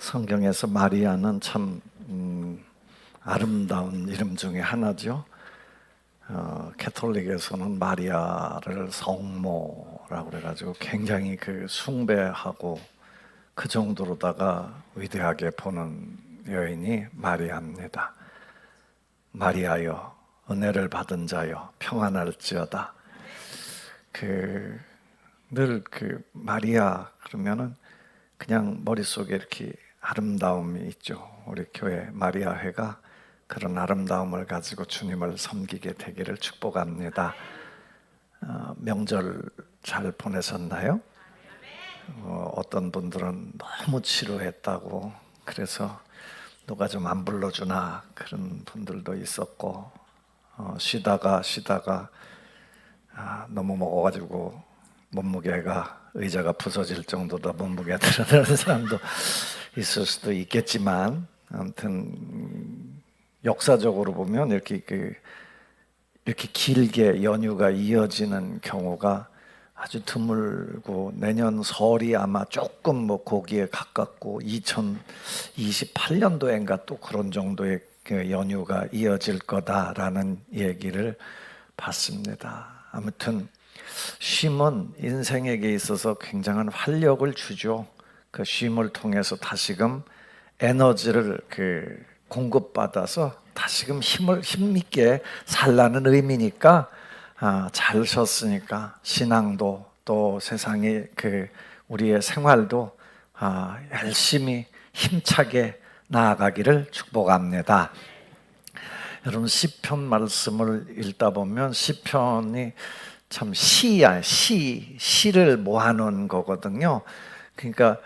성경에서 마리아는 참 아름다운 이름 중에 하나죠. 캐톨릭에서는 마리아를 성모라고 그래가지고 굉장히 숭배하고 그 정도로다가 위대하게 보는 여인이 마리아입니다. 마리아여, 은혜를 받은 자여, 평안할지어다. 늘 마리아 그러면은 그냥 머릿속에 이렇게 아름다움이 있죠. 우리 교회 마리아회가 그런 아름다움을 가지고 주님을 섬기게 되기를 축복합니다. 명절 잘 보내셨나요? 어떤 분들은 너무 지루했다고 그래서 누가 좀 안 불러주나 그런 분들도 있었고, 쉬다가 너무 먹어가지고 몸무게가 의자가 부서질 정도다 몸무게가 늘어나는 사람도 있을 수도 있겠지만, 아무튼 역사적으로 보면 이렇게 길게 연휴가 이어지는 경우가 아주 드물고, 내년 설이 아마 조금 거기에 가깝고 2028년도인가 또 그런 정도의 연휴가 이어질 거다라는 얘기를 봤습니다. 아무튼 쉼은 인생에게 있어서 굉장한 활력을 주죠. 그 쉼을 통해서 다시금 에너지를 공급받아서 다시금 힘있게 살라는 의미니까, 잘 쉬었으니까 신앙도 또 세상의 우리의 생활도 열심히 힘차게 나아가기를 축복합니다. 여러분, 시편 말씀을 읽다 보면 시편이 참 시를 모아놓은 거거든요. 그러니까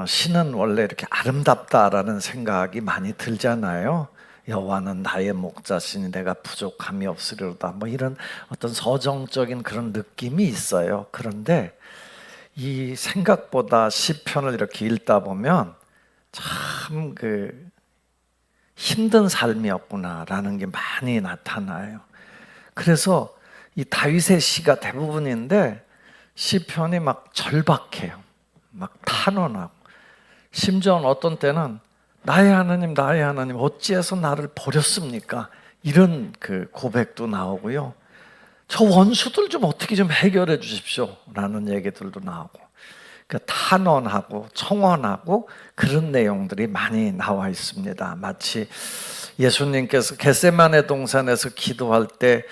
시는 원래 이렇게 아름답다라는 생각이 많이 들잖아요. 여호와는 나의 목자시니 내가 부족함이 없으리로다, 이런 어떤 서정적인 그런 느낌이 있어요. 그런데 이 생각보다 시편을 이렇게 읽다 보면 참 힘든 삶이었구나라는 게 많이 나타나요. 그래서 이 다윗의 시가 대부분인데 시편이 막 절박해요. 막 탄원하고, 심지어는 어떤 때는 나의 하나님 어찌해서 나를 버렸습니까? 이런 고백도 나오고요. 저 원수들 좀 어떻게 좀 해결해 주십시오 라는 얘기들도 나오고, 탄원하고 청원하고 그런 내용들이 많이 나와 있습니다. 마치 예수님께서 겟세마네 동산에서 기도할 때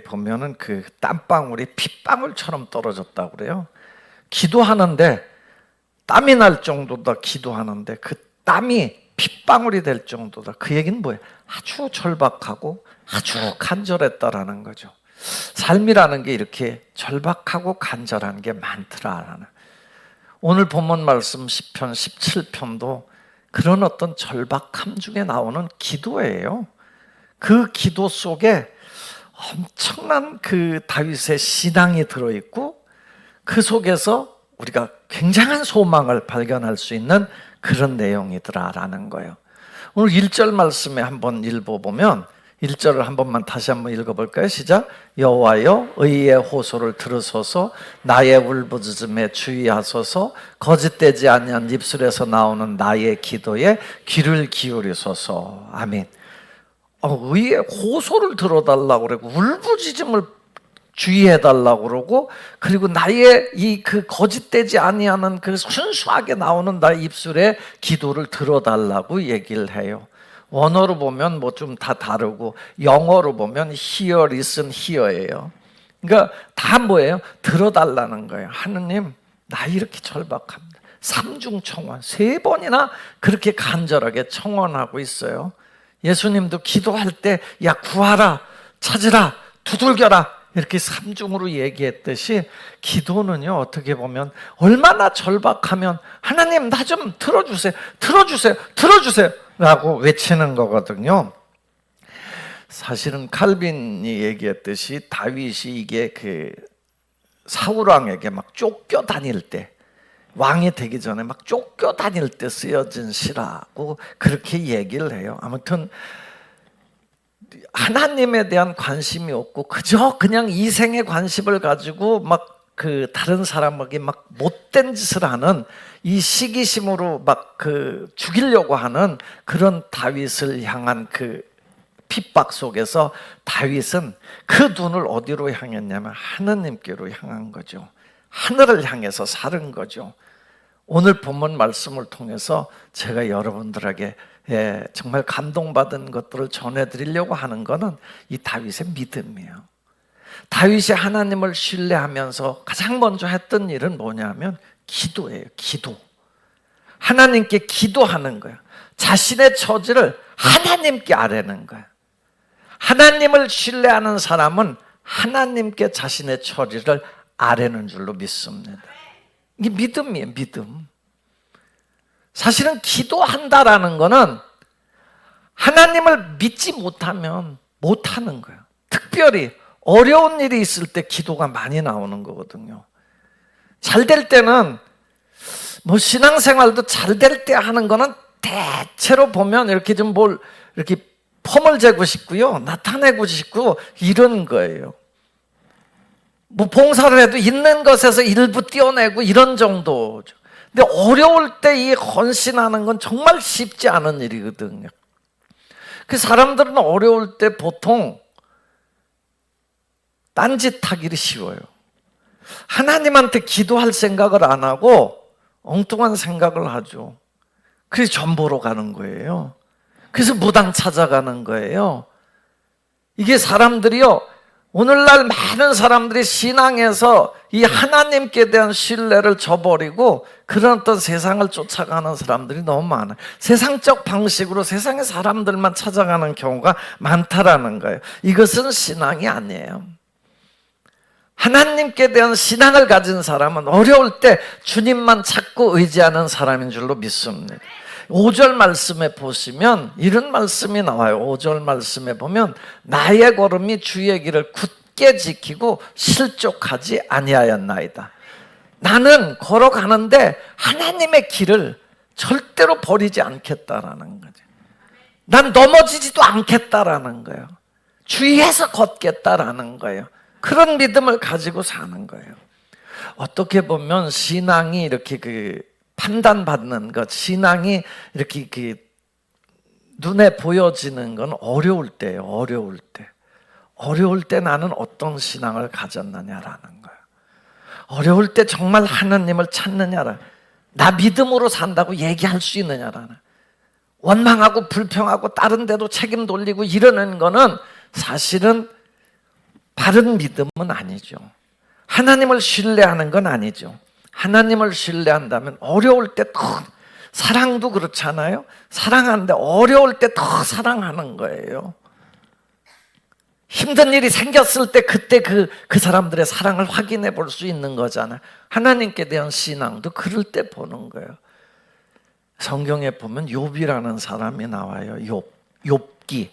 보면은 땀방울이 핏방울처럼 떨어졌다고 그래요. 기도하는데 땀이 날 정도다. 기도하는데 그 땀이 핏방울이 될 정도다. 그 얘기는 뭐예요? 아주 절박하고 아주 간절했다라는 거죠. 삶이라는 게 이렇게 절박하고 간절한 게 많더라라는. 오늘 본문 말씀 시편 17편도 그런 어떤 절박함 중에 나오는 기도예요. 그 기도 속에 엄청난 다윗의 신앙이 들어있고, 그 속에서 우리가 굉장한 소망을 발견할 수 있는 그런 내용이더라라는 거예요. 오늘 1절 말씀에 한번 읽어보면, 1절을 한 번만 다시 한번 읽어볼까요? 시작. 여호와여, 의의 호소를 들으소서, 나의 울부짖음에 주의하소서, 거짓되지 아니한 입술에서 나오는 나의 기도에 귀를 기울이소서. 아멘. 의의 호소를 들어달라고 그러고, 울부짖음을 주의해달라고 그러고, 그리고 나의 거짓되지 아니하는 순수하게 나오는 나의 입술의 기도를 들어달라고 얘기를 해요. 원어로 보면 좀 다 다르고, 영어로 보면 hear, listen, hear예요. 그러니까 다 뭐예요? 들어달라는 거예요. 하느님, 나 이렇게 절박합니다. 3중 청원, 3번이나 그렇게 간절하게 청원하고 있어요. 예수님도 기도할 때 구하라, 찾으라, 두들겨라 이렇게 3중으로 얘기했듯이, 기도는요 어떻게 보면 얼마나 절박하면 하나님 나 좀 들어주세요 라고 외치는 거거든요. 사실은 칼빈이 얘기했듯이 다윗이 이게 사울왕에게 막 쫓겨다닐 때, 왕이 되기 전에 막 쫓겨다닐 때 쓰여진 시라고 그렇게 얘기를 해요. 아무튼 하나님에 대한 관심이 없고 그냥 이생의 관심을 가지고 막 그 다른 사람에게 막 못된 짓을 하는 이 시기심으로 막 그 죽이려고 하는 그런 다윗을 향한 그 핍박 속에서 다윗은 그 눈을 어디로 향했냐면 하나님께로 향한 거죠. 하늘을 향해서 살은 거죠. 오늘 본문 말씀을 통해서 제가 여러분들에게 정말 감동받은 것들을 전해드리려고 하는 것은 이 다윗의 믿음이에요. 다윗이 하나님을 신뢰하면서 가장 먼저 했던 일은 뭐냐면 기도예요. 기도. 하나님께 기도하는 거예요. 자신의 처지를 하나님께 아뢰는 거예요. 하나님을 신뢰하는 사람은 하나님께 자신의 처지를 아뢰는 줄로 믿습니다. 이게 믿음이에요. 믿음. 사실은 기도한다라는 거는 하나님을 믿지 못하면 못하는 거예요. 특별히 어려운 일이 있을 때 기도가 많이 나오는 거거든요. 잘 될 때는 뭐 신앙생활도 잘 될 때 하는 거는 대체로 보면 이렇게 좀 뭘 이렇게 폼을 재고 싶고요, 나타내고 싶고 이런 거예요. 뭐 봉사를 해도 있는 것에서 일부 띄어내고 이런 정도죠. 근데 어려울 때 이 헌신하는 건 정말 쉽지 않은 일이거든요. 그 사람들은 어려울 때 보통 딴짓하기를 쉬워요. 하나님한테 기도할 생각을 안 하고 엉뚱한 생각을 하죠. 그래서 전 보러 가는 거예요. 그래서 무당 찾아가는 거예요. 이게 사람들이요, 오늘날 많은 사람들이 신앙에서 이 하나님께 대한 신뢰를 저버리고 그런 어떤 세상을 쫓아가는 사람들이 너무 많아요. 세상적 방식으로 세상의 사람들만 찾아가는 경우가 많다라는 거예요. 이것은 신앙이 아니에요. 하나님께 대한 신앙을 가진 사람은 어려울 때 주님만 찾고 의지하는 사람인 줄로 믿습니다. 5절 말씀에 보시면 이런 말씀이 나와요. 5절 말씀에 보면 나의 걸음이 주의 길을 굳게 지키고 실족하지 아니하였나이다. 나는 걸어가는데 하나님의 길을 절대로 버리지 않겠다라는 거죠. 난 넘어지지도 않겠다라는 거예요. 주의해서 걷겠다라는 거예요. 그런 믿음을 가지고 사는 거예요. 어떻게 보면 신앙이 이렇게 그 판단받는 것, 신앙이 이렇게 그 눈에 보여지는 건 어려울 때예요. 어려울 때. 어려울 때 나는 어떤 신앙을 가졌느냐라는 거예요. 어려울 때 정말 하나님을 찾느냐라. 나 믿음으로 산다고 얘기할 수 있느냐라는. 원망하고 불평하고 다른 데도 책임 돌리고 이러는 거는 사실은 바른 믿음은 아니죠. 하나님을 신뢰하는 건 아니죠. 하나님을 신뢰한다면 어려울 때 더, 사랑도 그렇잖아요. 사랑하는데 어려울 때 더 사랑하는 거예요. 힘든 일이 생겼을 때 그때 그 사람들의 사랑을 확인해 볼 수 있는 거잖아요. 하나님께 대한 신앙도 그럴 때 보는 거예요. 성경에 보면 욥이라는 사람이 나와요. 욥기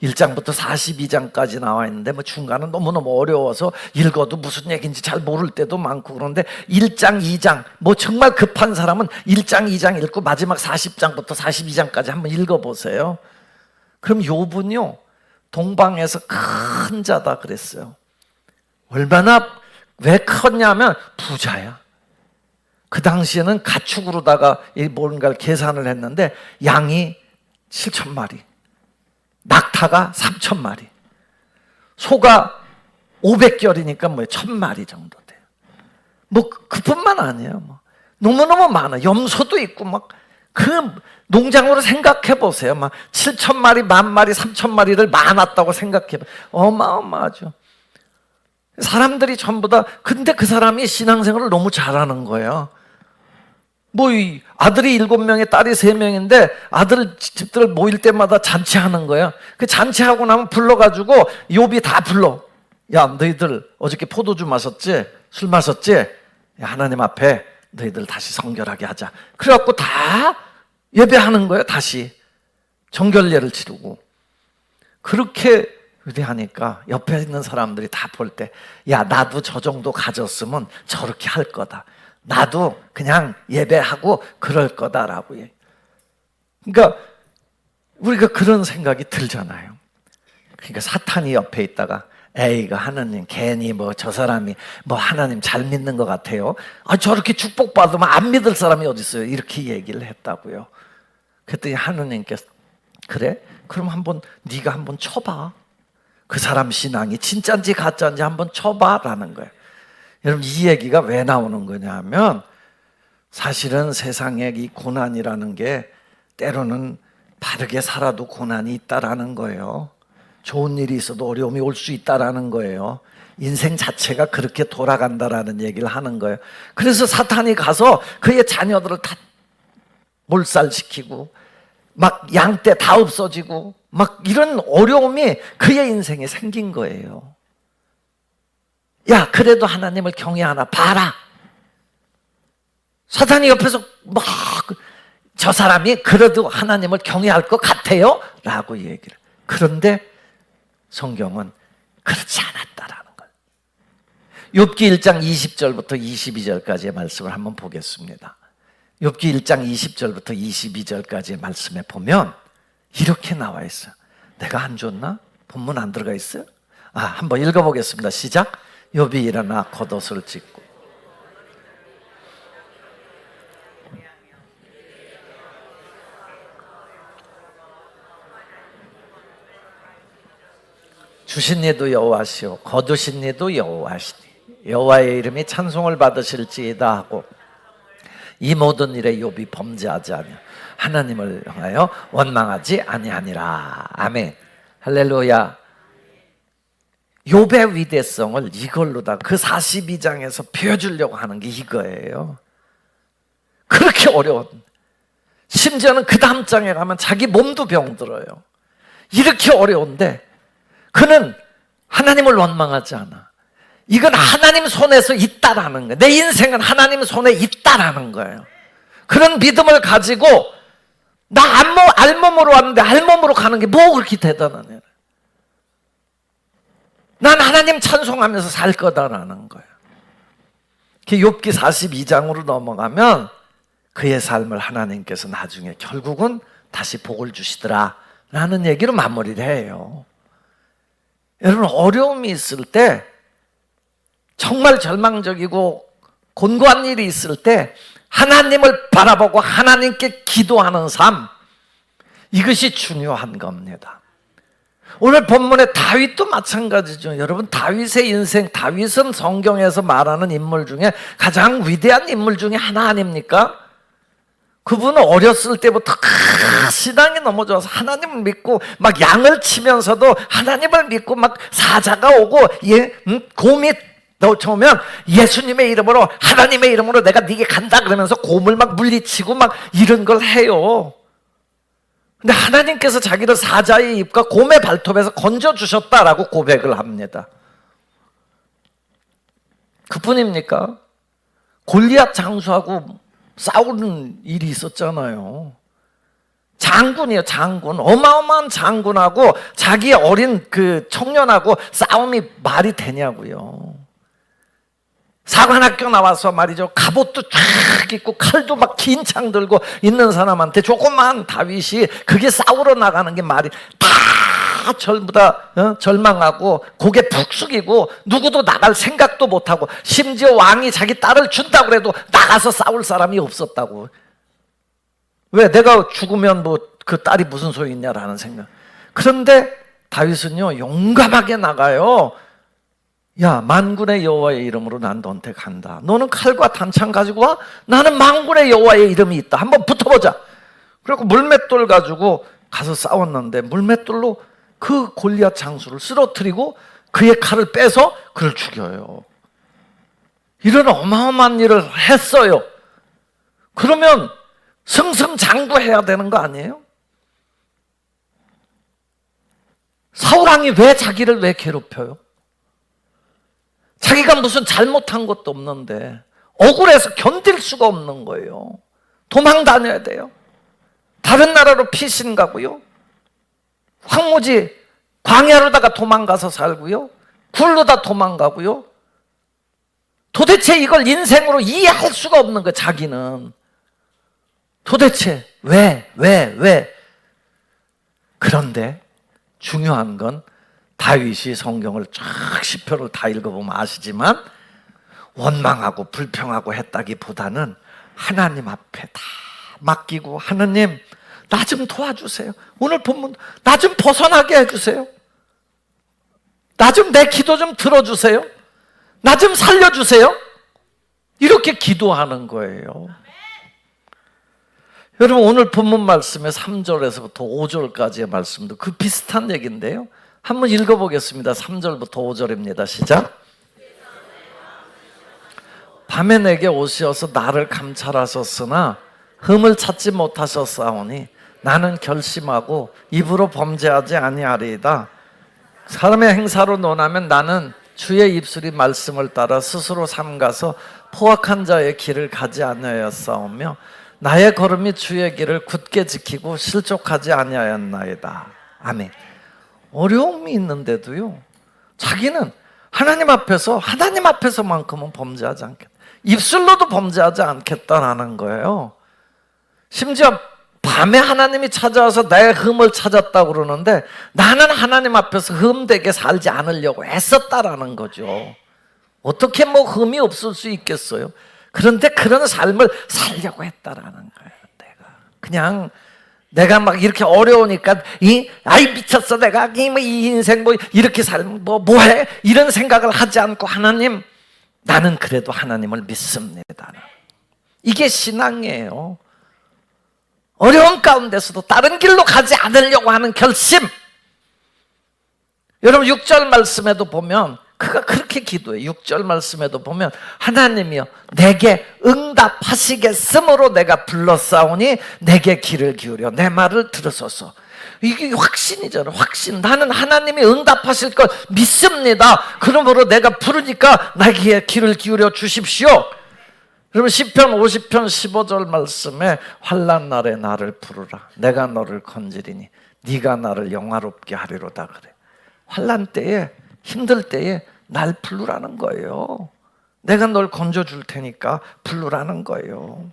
1장부터 42장까지 나와 있는데 뭐 중간은 너무너무 어려워서 읽어도 무슨 얘기인지 잘 모를 때도 많고 그런데 1장, 2장 뭐 정말 급한 사람은 1장, 2장 읽고 마지막 40장부터 42장까지 한번 읽어보세요. 그럼 욥은요 동방에서 큰 자다 그랬어요. 얼마나 왜 컸냐면 부자야. 그 당시에는 가축으로다가 뭔가를 계산을 했는데 양이 7,000마리, 낙타가 3,000마리, 소가 500결이니까 뭐 1,000마리 정도 돼요. 뭐 그뿐만 아니에요. 뭐 너무너무 많아. 염소도 있고 막 그 농장으로 생각해 보세요. 막 7,000마리, 10,000마리, 3,000마리를 많았다고 생각해 봐. 어마어마하죠. 사람들이 전부 다 근데 그 사람이 신앙생활을 너무 잘하는 거예요. 뭐 아들이 7명에 딸이 3명인데 아들 집들 모일 때마다 잔치하는 거예요. 그 잔치하고 나면 불러가지고 욥이 다 불러. 야 너희들 어저께 포도주 마셨지? 술 마셨지? 야, 하나님 앞에 너희들 다시 성결하게 하자. 그래갖고 다 예배하는 거예요. 다시 정결례를 치르고. 그렇게 위대하니까 옆에 있는 사람들이 다 볼 때 야 나도 저 정도 가졌으면 저렇게 할 거다. 나도 그냥 예배하고 그럴 거다라고. 그러니까 우리가 그런 생각이 들잖아요. 그러니까 사탄이 옆에 있다가 에이가 하느님 괜히 뭐 저 사람이 뭐 하나님 잘 믿는 것 같아요. 저렇게 축복받으면 안 믿을 사람이 어디 있어요? 이렇게 얘기를 했다고요. 그랬더니 하느님께서 그래? 그럼 네가 한번 쳐봐. 그 사람 신앙이 진짜인지 가짜인지 한번 쳐봐라는 거예요. 여러분 이 얘기가 왜 나오는 거냐면 사실은 세상에 이 고난이라는 게 때로는 바르게 살아도 고난이 있다라는 거예요. 좋은 일이 있어도 어려움이 올 수 있다라는 거예요. 인생 자체가 그렇게 돌아간다라는 얘기를 하는 거예요. 그래서 사탄이 가서 그의 자녀들을 다 몰살시키고 막 양떼 다 없어지고 막 이런 어려움이 그의 인생에 생긴 거예요. 야, 그래도 하나님을 경외하나 봐라. 사탄이 옆에서 막 저 사람이 그래도 하나님을 경외할 것 같아요? 라고 얘기를. 그런데 성경은 그렇지 않았다라는 거예요. 욥기 1장 20절부터 22절까지의 말씀을 한번 보겠습니다. 욥기 1장 20절부터 22절까지의 말씀에 보면 이렇게 나와 있어요. 내가 안 줬나? 본문 안 들어가 있어요? 한번 읽어보겠습니다. 시작. 욥이 일어나 겉옷을 찢고 주신 이도 여호와시오 거두신 이도 여호와시니 여호와의 이름이 찬송을 받으실지이다 하고 이 모든 일에 욥이 범죄하지 아니하며 하나님을 향하여 원망하지 아니하니라. 아멘. 할렐루야. 욥의 위대성을 이걸로다 그 42장에서 보여주려고 하는 게 이거예요. 그렇게 어려운, 심지어는 그 다음 장에 가면 자기 몸도 병들어요. 이렇게 어려운데 그는 하나님을 원망하지 않아. 이건 하나님 손에서 있다라는 거예요. 내 인생은 하나님 손에 있다라는 거예요. 그런 믿음을 가지고 나 알몸으로 왔는데 알몸으로 가는 게 뭐 그렇게 대단하냐. 난 하나님 찬송하면서 살 거다라는 거예요. 욥기 42장으로 넘어가면 그의 삶을 하나님께서 나중에 결국은 다시 복을 주시더라 라는 얘기로 마무리를 해요. 여러분 어려움이 있을 때 정말 절망적이고 곤고한 일이 있을 때 하나님을 바라보고 하나님께 기도하는 삶, 이것이 중요한 겁니다. 오늘 본문의 다윗도 마찬가지죠. 여러분 다윗의 인생, 다윗은 성경에서 말하는 인물 중에 가장 위대한 인물 중에 하나 아닙니까? 그분은 어렸을 때부터 신앙이 너무 좋아서 하나님을 믿고 막 양을 치면서도 하나님을 믿고 막 사자가 오고 곰이 넣어오면 예수님의 이름으로 하나님의 이름으로 내가 네게 간다 그러면서 곰을 막 물리치고 막 이런 걸 해요. 근데 하나님께서 자기를 사자의 입과 곰의 발톱에서 건져주셨다라고 고백을 합니다. 그뿐입니까? 골리앗 장수하고 싸우는 일이 있었잖아요. 장군이에요, 장군. 어마어마한 장군하고 자기 어린 그 청년하고 싸움이 말이 되냐고요. 사관학교 나와서 말이죠. 갑옷도 쫙 입고 칼도 막 긴 창 들고 있는 사람한테 조그만 다윗이 그게 싸우러 나가는 게 말이 다 전부 다 절망하고 고개 푹 숙이고 누구도 나갈 생각도 못하고 심지어 왕이 자기 딸을 준다고 해도 나가서 싸울 사람이 없었다고. 왜? 내가 죽으면 뭐 그 딸이 무슨 소용이 있냐라는 생각. 그런데 다윗은요 용감하게 나가요. 야, 만군의 여호와의 이름으로 난 너한테 간다. 너는 칼과 단창 가지고 와? 나는 만군의 여호와의 이름이 있다. 한번 붙어보자. 그리고 물맷돌 가지고 가서 싸웠는데 물맷돌로 그 골리앗 장수를 쓰러뜨리고 그의 칼을 빼서 그를 죽여요. 이런 어마어마한 일을 했어요. 그러면 승승장구해야 되는 거 아니에요? 사울왕이 왜 자기를 왜 괴롭혀요? 자기가 무슨 잘못한 것도 없는데 억울해서 견딜 수가 없는 거예요. 도망 다녀야 돼요. 다른 나라로 피신 가고요. 황무지 광야로다가 도망가서 살고요. 굴로다 도망가고요. 도대체 이걸 인생으로 이해할 수가 없는 거예요. 자기는. 도대체 왜? 그런데 중요한 건 다윗이 성경을 쫙 시편을 다 읽어보면 아시지만 원망하고 불평하고 했다기보다는 하나님 앞에 다 맡기고, 하나님 나 좀 도와주세요. 오늘 본문 나 좀 벗어나게 해주세요. 나 좀 내 기도 좀 들어주세요. 나 좀 살려주세요. 이렇게 기도하는 거예요. 여러분, 오늘 본문 말씀의 3절에서부터 5절까지의 말씀도 그 비슷한 얘기인데요. 한번 읽어보겠습니다. 3절부터 5절입니다. 시작. 밤에 내게 오시어서 나를 감찰하셨으나 흠을 찾지 못하셨사오니 나는 결심하고 입으로 범죄하지 아니하리이다. 사람의 행사로 논하면 나는 주의 입술이 말씀을 따라 스스로 삼가서 포악한 자의 길을 가지 아니하였사오며 나의 걸음이 주의 길을 굳게 지키고 실족하지 아니하였나이다. 아멘. 어려움이 있는데도요, 자기는 하나님 앞에서만큼은 범죄하지 않겠다. 입술로도 범죄하지 않겠다라는 거예요. 심지어 밤에 하나님이 찾아와서 나의 흠을 찾았다고 그러는데 나는 하나님 앞에서 흠되게 살지 않으려고 애썼다라는 거죠. 어떻게 뭐 흠이 없을 수 있겠어요? 그런데 그런 삶을 살려고 했다라는 거예요. 내가 막 이렇게 어려우니까 아이 미쳤어 내가 이 인생 뭐 이렇게 살면 뭐해 이런 생각을 하지 않고, 하나님 나는 그래도 하나님을 믿습니다. 이게 신앙이에요. 어려운 가운데서도 다른 길로 가지 않으려고 하는 결심. 여러분 6절 말씀에도 보면 그가 그렇게 기도해. 6절 말씀에도 보면 하나님이여 내게 응답하시겠으므로 내가 불렀사오니 내게 귀를 기울여 내 말을 들으소서. 이게 확신이잖아요. 확신. 나는 하나님이 응답하실 걸 믿습니다. 그러므로 내가 부르니까 나에게 귀를 기울여 주십시오. 여러분 시편 50편 15절 말씀에 환난 날에 나를 부르라 내가 너를 건지리니 네가 나를 영화롭게 하리로다 그래. 환난 때에, 힘들 때에 날 부르라는 거예요. 내가 널 건져줄 테니까 부르라는 거예요.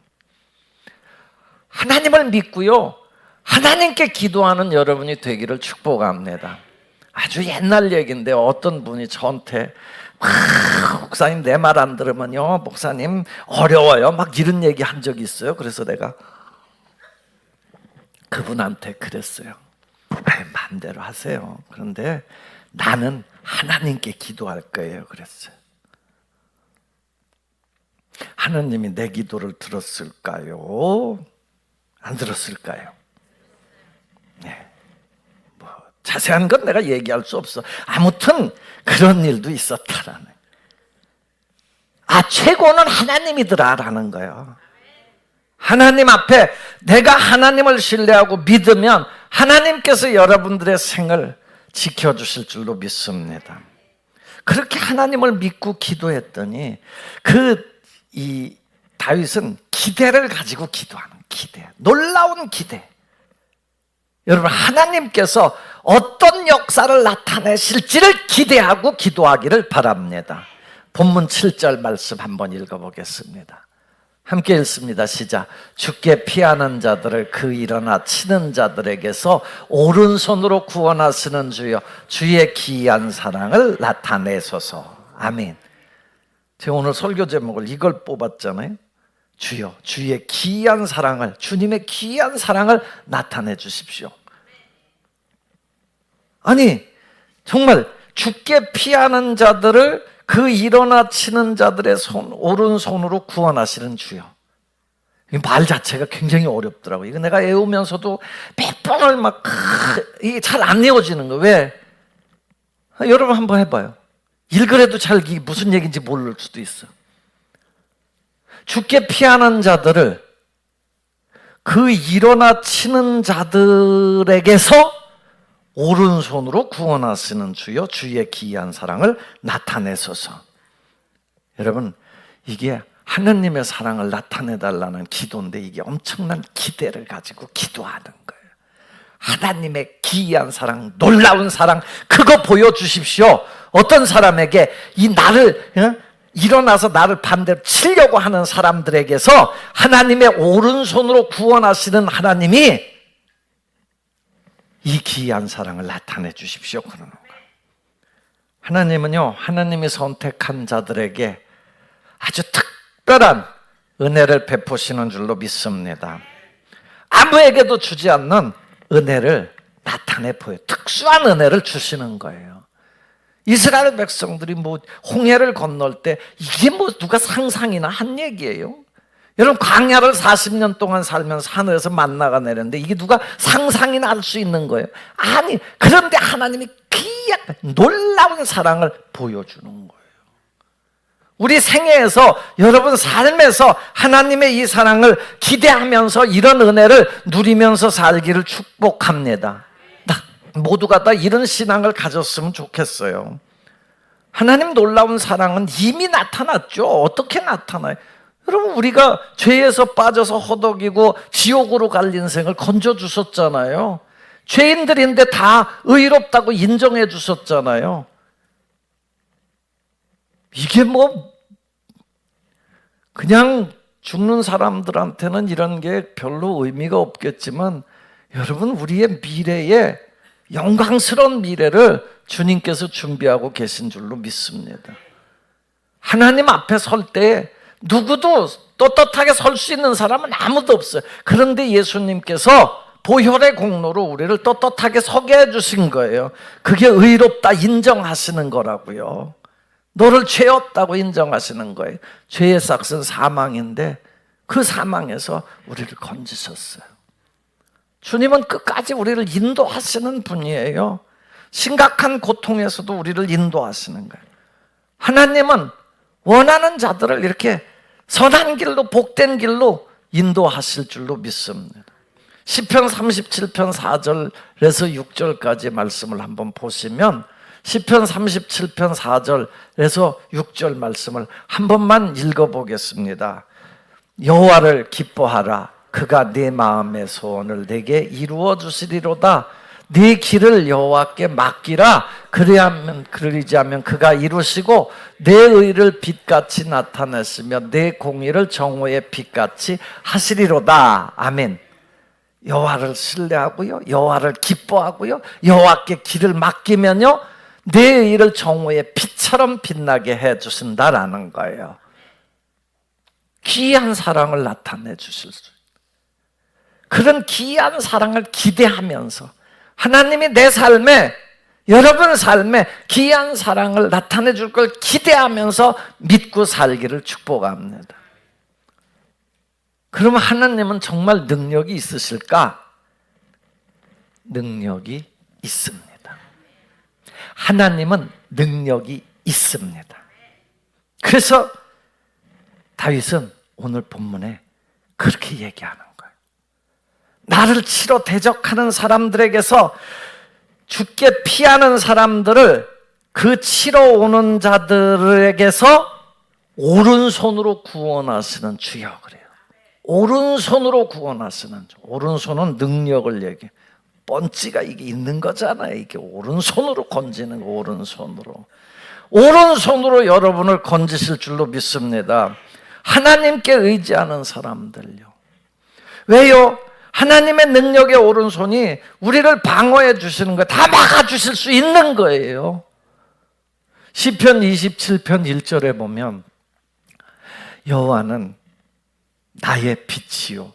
하나님을 믿고요, 하나님께 기도하는 여러분이 되기를 축복합니다. 아주 옛날 얘기인데 어떤 분이 저한테 목사님 내 말 안 들으면요 목사님 어려워요 막 이런 얘기 한 적이 있어요. 그래서 내가 그분한테 그랬어요. 마음대로 하세요. 그런데 나는 하나님께 기도할 거예요. 그랬어요. 하나님이 내 기도를 들었을까요? 안 들었을까요? 네. 자세한 건 내가 얘기할 수 없어. 아무튼 그런 일도 있었다라는. 최고는 하나님이더라라는 거예요. 하나님 앞에 내가 하나님을 신뢰하고 믿으면 하나님께서 여러분들의 생을 지켜주실 줄로 믿습니다. 그렇게 하나님을 믿고 기도했더니 이 다윗은 기대를 가지고 기도하는 기대, 놀라운 기대. 여러분 하나님께서 어떤 역사를 나타내실지를 기대하고 기도하기를 바랍니다. 본문 7절 말씀 한번 읽어보겠습니다. 함께 읽습니다. 시작. 주께 피하는 자들을 그 일어나 치는 자들에게서 오른손으로 구원하시는 주여 주의 기이한 사랑을 나타내소서. 아멘. 제가 오늘 설교 제목을 이걸 뽑았잖아요. 주여 주의 기이한 사랑을, 주님의 기이한 사랑을 나타내 주십시오. 아니 정말 주께 피하는 자들을 그 일어나 치는 자들의 오른손으로 구원하시는 주여. 이 말 자체가 굉장히 어렵더라고요. 이거 내가 외우면서도 몇 번을 막 이게 잘 안 외워지는 거예요. 왜? 여러분 한번 해봐요. 읽으래도 잘 이게 무슨 얘기인지 모를 수도 있어. 주께 피하는 자들을 그 일어나 치는 자들에게서 오른손으로 구원하시는 주여 주의 기이한 사랑을 나타내소서. 여러분 이게 하느님의 사랑을 나타내달라는 기도인데 이게 엄청난 기대를 가지고 기도하는 거예요. 하나님의 기이한 사랑, 놀라운 사랑 그거 보여주십시오. 어떤 사람에게 일어나서 나를 반대로 치려고 하는 사람들에게서 하나님의 오른손으로 구원하시는 하나님이 이 기이한 사랑을 나타내 주십시오. 그러는 거예요. 하나님은요, 하나님이 선택한 자들에게 아주 특별한 은혜를 베푸시는 줄로 믿습니다. 아무에게도 주지 않는 은혜를 나타내 보여요. 특수한 은혜를 주시는 거예요. 이스라엘 백성들이 홍해를 건널 때 이게 누가 상상이나 한 얘기예요? 여러분, 광야를 40년 동안 살면서 하늘에서 만나가 내렸는데 이게 누가 상상이나 할 수 있는 거예요? 아니, 그런데 하나님이 귀한 놀라운 사랑을 보여주는 거예요. 우리 생애에서, 여러분 삶에서 하나님의 이 사랑을 기대하면서 이런 은혜를 누리면서 살기를 축복합니다. 모두가 다 이런 신앙을 가졌으면 좋겠어요. 하나님 놀라운 사랑은 이미 나타났죠. 어떻게 나타나요? 여러분, 우리가 죄에서 빠져서 허덕이고 지옥으로 갈 인생을 건져주셨잖아요. 죄인들인데 다 의롭다고 인정해 주셨잖아요. 이게 그냥 죽는 사람들한테는 이런 게 별로 의미가 없겠지만, 여러분, 우리의 미래에 영광스러운 미래를 주님께서 준비하고 계신 줄로 믿습니다. 하나님 앞에 설 때 누구도 떳떳하게 설 수 있는 사람은 아무도 없어요. 그런데 예수님께서 보혈의 공로로 우리를 떳떳하게 서게 해주신 거예요. 그게 의롭다 인정하시는 거라고요. 너를 죄 없다고 인정하시는 거예요. 죄의 삭은 사망인데 그 사망에서 우리를 건지셨어요. 주님은 끝까지 우리를 인도하시는 분이에요. 심각한 고통에서도 우리를 인도하시는 거예요. 하나님은 원하는 자들을 이렇게 선한 길로, 복된 길로 인도하실 줄로 믿습니다. 시편 37편 4절에서 6절까지 말씀을 한번 보시면, 시편 37편 4절에서 6절 말씀을 한 번만 읽어보겠습니다. 여호와를 기뻐하라. 그가 네 마음의 소원을 내게 이루어 주시리로다. 네 길을 여호와께 맡기라. 그리지 않으면 그가 이루시고 내 의를 빛같이 나타내시며 내 공의를 정오의 빛같이 하시리로다. 아멘. 여호와를 신뢰하고요, 여호와를 기뻐하고요, 여호와께 길을 맡기면요, 내 의를 정오의 빛처럼 빛나게 해주신다라는 거예요. 귀한 사랑을 나타내 주실 수 있어요. 그런 귀한 사랑을 기대하면서 하나님이 내 삶에, 여러분 삶에 귀한 사랑을 나타내 줄 걸 기대하면서 믿고 살기를 축복합니다. 그러면 하나님은 정말 능력이 있으실까? 능력이 있습니다. 하나님은 능력이 있습니다. 그래서 다윗은 오늘 본문에 그렇게 얘기하는 거예요. 나를 치러 대적하는 사람들에게서 죽게 피하는 사람들을 그 치러 오는 자들에게서 오른손으로 구원하시는 주여, 그래요. 오른손으로 구원하시는 주. 오른손은 능력을 얘기해. 번지가 이게 있는 거잖아요. 이게 오른손으로 건지는 거, 오른손으로. 오른손으로 여러분을 건지실 줄로 믿습니다. 하나님께 의지하는 사람들요. 왜요? 하나님의 능력의 오른손이 우리를 방어해 주시는 거예요. 다 막아 주실 수 있는 거예요. 시편 27편 1절에 보면 여호와는 나의 빛이요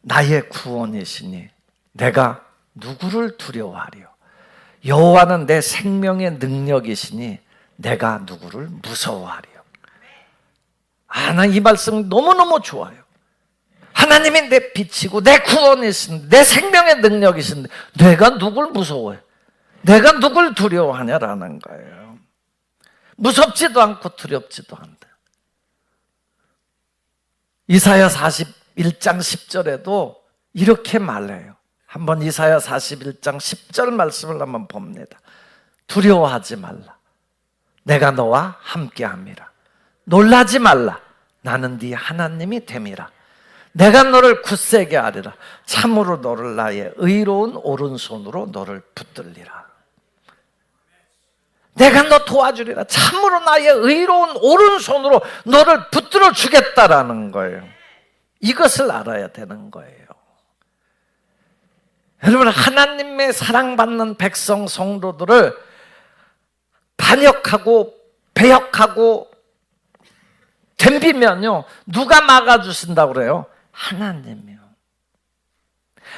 나의 구원이시니 내가 누구를 두려워하리요. 여호와는 내 생명의 능력이시니 내가 누구를 무서워하리요. 난 이 말씀 너무너무 좋아요. 하나님이 내 빛이고 내 구원이신, 내 생명의 능력이신데 내가 누굴 무서워해? 내가 누굴 두려워하냐라는 거예요. 무섭지도 않고 두렵지도 않다. 이사야 41장 10절에도 이렇게 말해요. 한번 이사야 41장 10절 말씀을 한번 봅니다. 두려워하지 말라. 내가 너와 함께함이라. 놀라지 말라. 나는 네 하나님이 됨이라. 내가 너를 굳세게 하리라. 참으로 너를 나의 의로운 오른손으로 너를 붙들리라. 내가 너 도와주리라. 참으로 나의 의로운 오른손으로 너를 붙들어 주겠다라는 거예요. 이것을 알아야 되는 거예요. 여러분, 하나님의 사랑받는 백성 성도들을 반역하고 배역하고 덤비면요, 누가 막아주신다고 그래요? 하나님이요.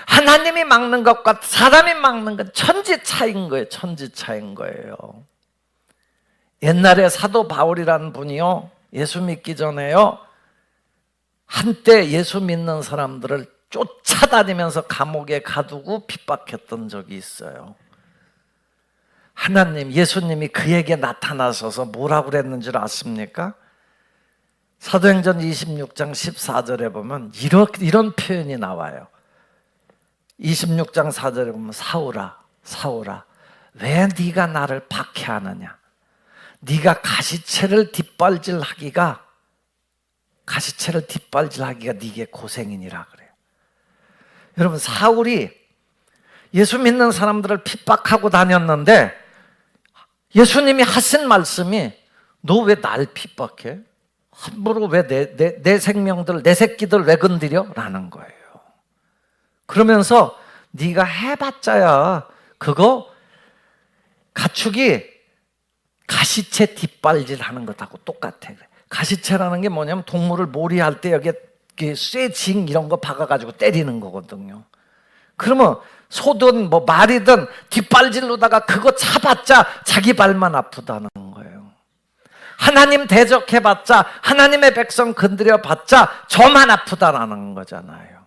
하나님이 막는 것과 사람이 막는 건 천지 차이인 거예요. 천지 차이인 거예요. 옛날에 사도 바울이라는 분이요, 예수 믿기 전에요, 한때 예수 믿는 사람들을 쫓아다니면서 감옥에 가두고 핍박했던 적이 있어요. 하나님, 예수님이 그에게 나타나셔서 뭐라고 그랬는지 아십니까? 사도행전 26장 14절에 보면 이런 표현이 나와요. 26장 4절에 보면 사울아, 사울아, 왜 네가 나를 박해하느냐? 네가 가시체를 뒷발질하기가 네게 고생이니라 그래요. 여러분, 사울이 예수 믿는 사람들을 핍박하고 다녔는데 예수님이 하신 말씀이 너 왜 날 핍박해? 함부로 왜 내 생명들, 내 새끼들 왜 건드려? 라는 거예요. 그러면서 네가 해봤자야 그거 가축이 가시체 뒷발질하는 것하고 똑같아. 가시체라는 게 뭐냐면 동물을 몰이할 때 여기에 쇠징 이런 거 박아가지고 때리는 거거든요. 그러면 소든 뭐 말이든 뒷발질로다가 그거 차봤자 자기 발만 아프다는 거예요. 하나님 대적해봤자, 하나님의 백성 건드려봤자 저만 아프다라는 거잖아요.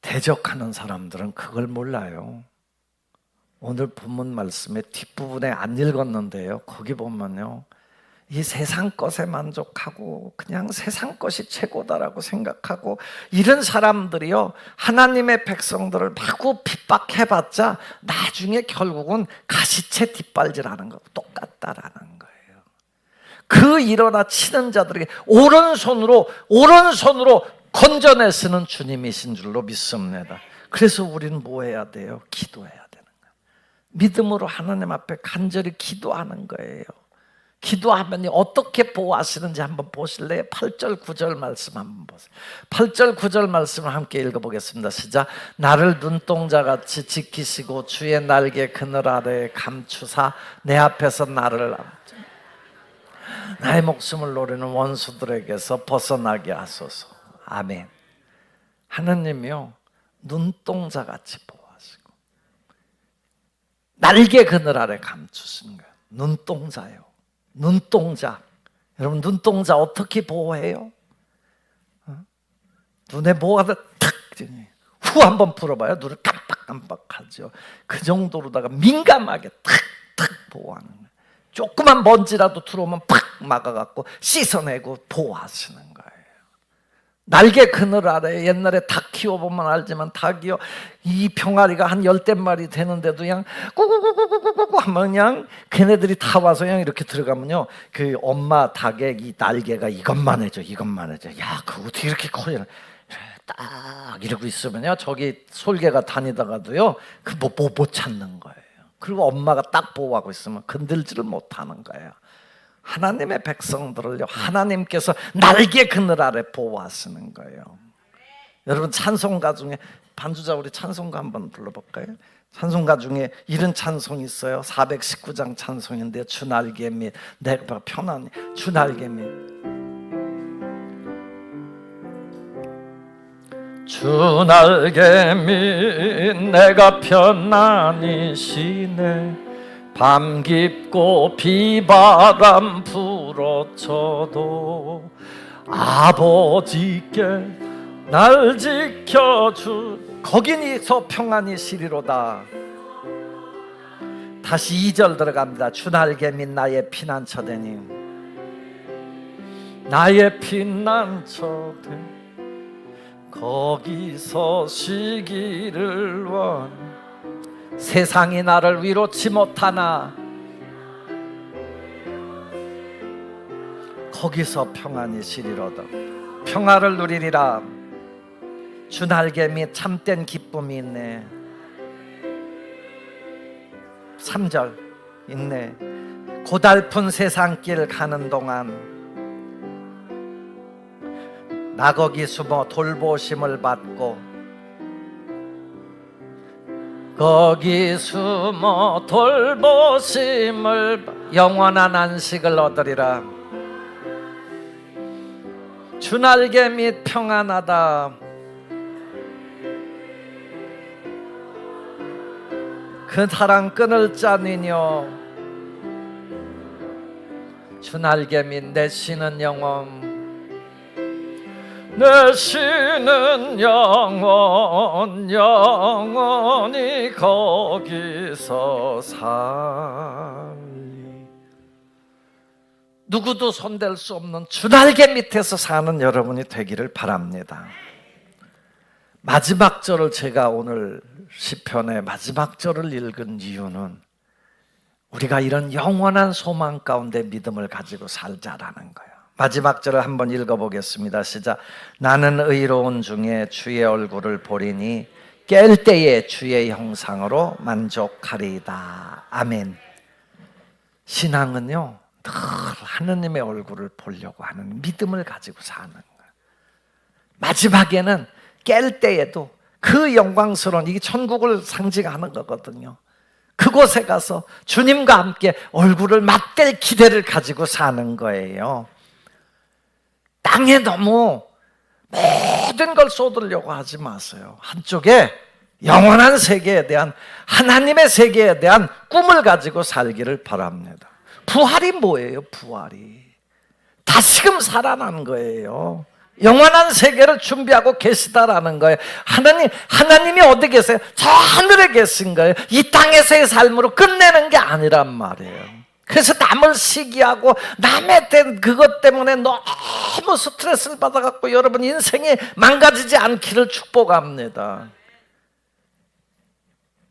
대적하는 사람들은 그걸 몰라요. 오늘 본문 말씀의 뒷부분에 안 읽었는데요, 거기 보면요, 이 세상 것에 만족하고 그냥 세상 것이 최고다라고 생각하고 이런 사람들이요, 하나님의 백성들을 마구 핍박해봤자 나중에 결국은 가시체 뒷발질하는 거하고 똑같다라는 거예요. 그 일어나 치는 자들에게 오른손으로 건져내시는 주님이신 줄로 믿습니다. 그래서 우리는 뭐 해야 돼요? 기도해야 되는 거예요. 믿음으로 하나님 앞에 간절히 기도하는 거예요. 기도하면 어떻게 보호하시는지 한번 보실래요? 8절 9절 말씀 한번 보세요. 8절 9절 말씀을 함께 읽어보겠습니다. 시작. 나를 눈동자같이 지키시고 주의 날개 그늘 아래에 감추사 내 앞에서 나를 나의 목숨을 노리는 원수들에게서 벗어나게 하소서. 아멘. 하나님이요, 눈동자같이 보호하시고 날개 그늘 아래 감추시는 거예요. 눈동자요. 눈동자. 여러분, 눈동자 어떻게 보호해요? 눈에 뭐가 탁 후 한번 풀어봐요. 눈을 깜빡깜빡하죠. 그 정도로다가 민감하게 탁탁 보호하는 거예요. 조그만 먼지라도 들어오면 팍 막아갖고 씻어내고 보호하시는 거예요. 날개 그늘 아래, 옛날에 닭 키워보면 알지만 닭이요, 이 병아리가 한 10대 마리 되는데도 그냥 꾸꾸꾸꾸꾸꾸 하면 그냥 걔네들이 다 와서 그냥 이렇게 들어가면요, 그 엄마 닭의 이 날개가 이것만 해줘. 야, 그거 어떻게 이렇게 커요? 딱 이러고 있으면요, 저기 솔개가 다니다가도요, 그 못 찾는 거예요. 그리고 엄마가 딱 보호하고 있으면 건들지를 못하는 거예요. 하나님의 백성들을요, 하나님께서 날개 그늘 아래 보호하시는 거예요. 여러분, 찬송가 중에 반주자 우리 찬송가 한번 불러볼까요? 찬송가 중에 이런 찬송이 있어요. 419장 찬송인데 주 날개 밑 내가 편안히 주 날개 밑 주 날개 밑 내가 편안히 쉬네 밤 깊고 비바람 불어쳐도 아버지께 날 지켜주 거기서 평안히 쉬리로다. 다시 2절 들어갑니다. 주 날개 밑 나의 피난처 되니 나의 피난처 되니 거기서 쉬기를 원 세상이 나를 위로치 못하나 거기서 평안히 쉬리로다. 평화를 누리리라. 주 날개 밑 참된 기쁨이 있네. 3절 있네. 고달픈 세상길 가는 동안 나 거기 숨어 돌보심을 받고 거기 숨어 돌보심을 영원한 안식을 얻으리라. 주 날개 및 평안하다. 그 사랑 끊을 자니뇨. 주 날개 및 내 쉬는 영혼, 내 쉬는 영혼 영원히 거기서 살리. 누구도 손댈 수 없는 주 날개 밑에서 사는 여러분이 되기를 바랍니다. 마지막 절을 제가 오늘 시편의 마지막 절을 읽은 이유는 우리가 이런 영원한 소망 가운데 믿음을 가지고 살자라는 거예요. 마지막 절을 한번 읽어보겠습니다. 시작. 나는 의로운 중에 주의 얼굴을 보리니 깰 때에 주의 형상으로 만족하리이다. 아멘. 신앙은요, 늘 하느님의 얼굴을 보려고 하는 믿음을 가지고 사는 거예요. 마지막에는 깰 때에도 그 영광스러운, 이게 천국을 상징하는 거거든요. 그곳에 가서 주님과 함께 얼굴을 맞댈 기대를 가지고 사는 거예요. 땅에 너무 모든 걸 쏟으려고 하지 마세요. 한쪽에 영원한 세계에 대한, 하나님의 세계에 대한 꿈을 가지고 살기를 바랍니다. 부활이 뭐예요? 부활이 다시금 살아나는 거예요. 영원한 세계를 준비하고 계시다라는 거예요. 하나님이 어디 계세요? 저 하늘에 계신 거예요. 이 땅에서의 삶으로 끝내는 게 아니란 말이에요. 그래서 남을 시기하고 남의 그것 때문에 너무 스트레스를 받아갖고 여러분 인생이 망가지지 않기를 축복합니다.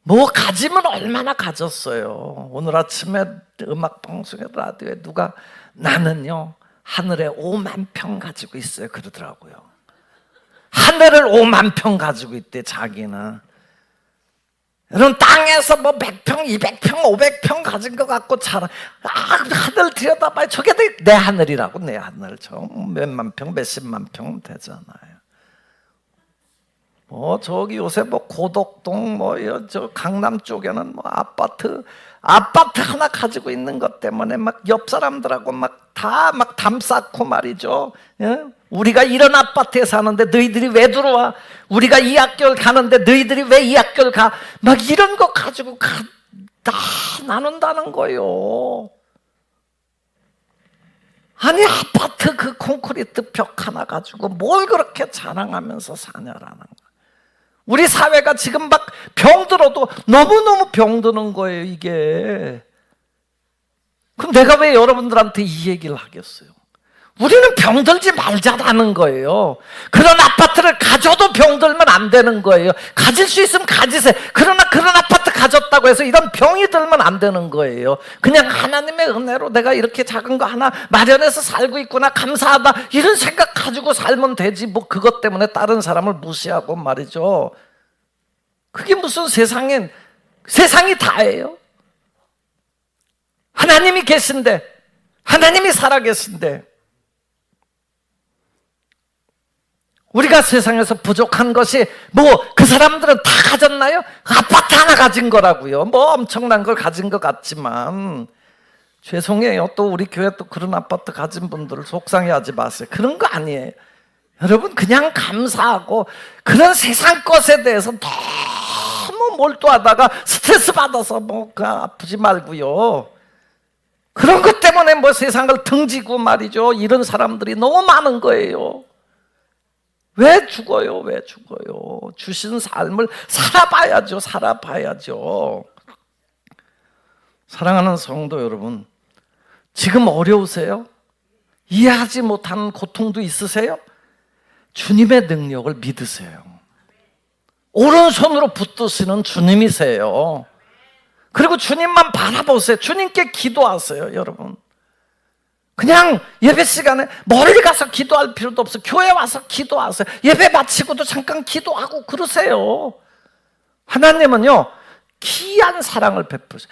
뭐 가지면 얼마나 가졌어요. 오늘 아침에 음악방송에 라디오에 누가 나는요 하늘에 5만 평 가지고 있어요 그러더라고요. 하늘을 5만 평 가지고 있대 자기는. 여러분 땅에서 뭐 100평, 200평, 500평 가진 것 같고 하늘 들여다봐요. 저게 내 하늘이라고. 내 하늘. 저 몇만 평, 몇십만 평 되잖아요. 뭐 저기 요새 뭐 고덕동 뭐 저 강남 쪽에는 뭐 아파트 하나 가지고 있는 것 때문에 막 옆 사람들하고 막 담 쌓고 말이죠. 예? 우리가 이런 아파트에 사는데 너희들이 왜 들어와? 우리가 이 학교를 가는데 너희들이 왜 이 학교를 가? 막 이런 거 가지고 다 나눈다는 거예요. 아니 아파트 그 콘크리트 벽 하나 가지고 뭘 그렇게 자랑하면서 사냐라는 거예요. 우리 사회가 지금 막 병들어도 너무너무 병드는 거예요 이게. 그럼 내가 왜 여러분들한테 이 얘기를 하겠어요? 우리는 병들지 말자라는 거예요. 그런 아파트를 가져도 병들면 안 되는 거예요. 가질 수 있으면 가지세요. 그러나 그런 아파트 가졌다고 해서 이런 병이 들면 안 되는 거예요. 그냥 하나님의 은혜로 내가 이렇게 작은 거 하나 마련해서 살고 있구나 감사하다 이런 생각 가지고 살면 되지 뭐 그것 때문에 다른 사람을 무시하고 말이죠. 그게 무슨 세상이 다예요. 하나님이 계신데 하나님이 살아계신데 우리가 세상에서 부족한 것이 뭐 그 사람들은 다 가졌나요? 아파트 하나 가진 거라고요. 뭐 엄청난 걸 가진 것 같지만 죄송해요. 또 우리 교회 또 그런 아파트 가진 분들을 속상해하지 마세요. 그런 거 아니에요. 여러분 그냥 감사하고 그런 세상 것에 대해서 너무 몰두하다가 스트레스 받아서 뭐 아프지 말고요. 그런 것 때문에 뭐 세상을 등지고 말이죠. 이런 사람들이 너무 많은 거예요. 왜 죽어요? 왜 죽어요? 주신 삶을 살아봐야죠. 사랑하는 성도 여러분, 지금 어려우세요? 이해하지 못하는 고통도 있으세요? 주님의 능력을 믿으세요. 오른손으로 붙드시는 주님이세요. 그리고 주님만 바라보세요. 주님께 기도하세요, 여러분. 그냥 예배 시간에 멀리 가서 기도할 필요도 없어요. 교회 와서 기도하세요. 예배 마치고도 잠깐 기도하고 그러세요. 하나님은요 기이한 사랑을 베푸세요.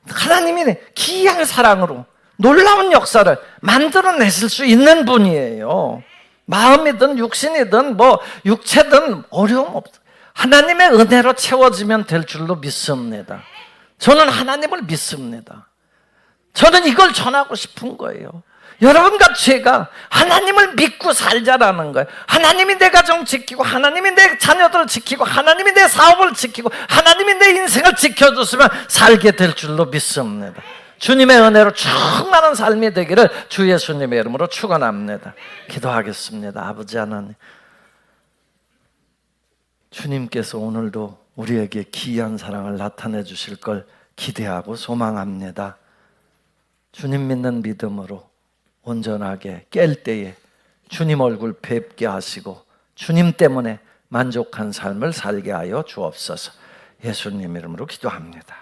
하나님이 기이한 사랑으로 놀라운 역사를 만들어내실 수 있는 분이에요. 마음이든 육신이든 뭐 육체든 어려움 없어요. 하나님의 은혜로 채워지면 될 줄로 믿습니다. 저는 하나님을 믿습니다. 저는 이걸 전하고 싶은 거예요. 여러분과 제가 하나님을 믿고 살자라는 거예요. 하나님이 내 가정 지키고, 하나님이 내 자녀들을 지키고, 하나님이 내 사업을 지키고, 하나님이 내 인생을 지켜줬으면 살게 될 줄로 믿습니다. 주님의 은혜로 충만한 삶이 되기를 주 예수님의 이름으로 축원합니다. 기도하겠습니다. 아버지 하나님, 주님께서 오늘도 우리에게 기이한 사랑을 나타내 주실 걸 기대하고 소망합니다. 주님 믿는 믿음으로 온전하게 깰 때에 주님 얼굴 뵙게 하시고 주님 때문에 만족한 삶을 살게 하여 주옵소서. 예수님 이름으로 기도합니다.